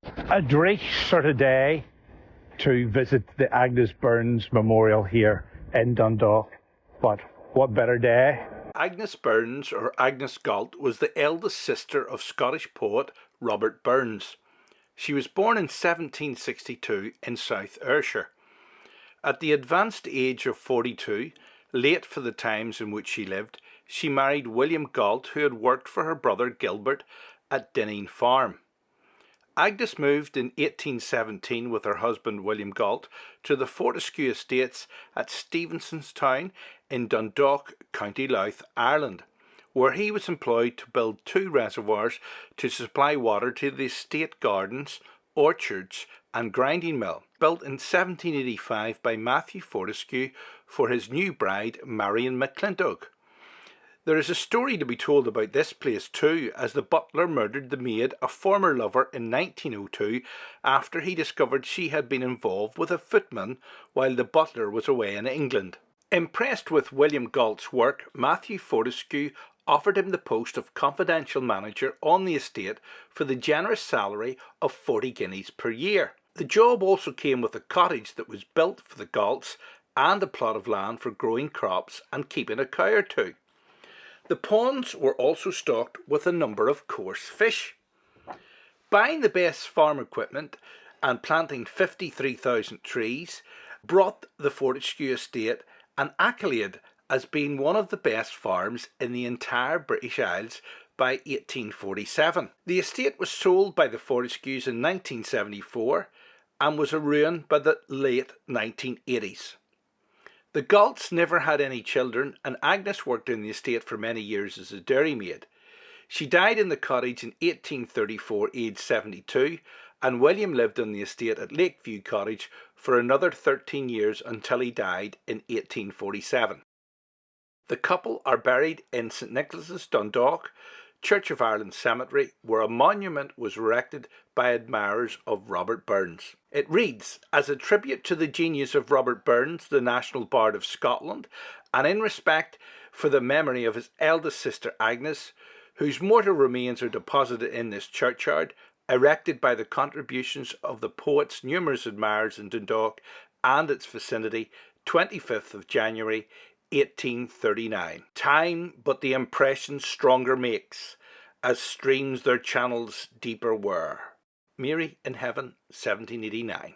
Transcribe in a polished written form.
A dreich sort of day to visit the Agnes Burns Memorial here in Dundalk. But what better day? Agnes Burns, or Agnes Galt, was the eldest sister of Scottish poet Robert Burns. She was born in 1762 in South Ayrshire. At the advanced age of 42, late for the times in which she lived, she married William Galt, who had worked for her brother Gilbert at Dineen Farm. Agnes moved in 1817 with her husband William Galt to the Fortescue Estates at Stevensonstown in Dundalk, County Louth, Ireland, where he was employed to build 2 reservoirs to supply water to the estate gardens, orchards and grinding mill, built in 1785 by Matthew Fortescue for his new bride Marion McClintock. There is a story to be told about this place too, as the butler murdered the maid, a former lover, in 1902 after he discovered she had been involved with a footman while the butler was away in England. Impressed with William Galt's work, Matthew Fortescue offered him the post of confidential manager on the estate for the generous salary of 40 guineas per year. The job also came with a cottage that was built for the Galts and a plot of land for growing crops and keeping a cow or two. The ponds were also stocked with a number of coarse fish. Buying the best farm equipment and planting 53,000 trees brought the Fortescue estate an accolade as being one of the best farms in the entire British Isles by 1847. The estate was sold by the Fortescues in 1974 and was a ruin by the late 1980s. The Galts never had any children, and Agnes worked in the estate for many years as a dairymaid. She died in the cottage in 1834, aged 72, and William lived on the estate at Lakeview Cottage for another 13 years until he died in 1847. The couple are buried in St Nicholas's, Dundalk, Church of Ireland Cemetery, where a monument was erected by admirers of Robert Burns. It reads, as a tribute to the genius of Robert Burns, the National Bard of Scotland, and in respect for the memory of his eldest sister Agnes, whose mortal remains are deposited in this churchyard, erected by the contributions of the poet's numerous admirers in Dundalk and its vicinity, 25th of January 1839. Time but the impression stronger makes, as streams their channels deeper were. Mary in Heaven, 1789.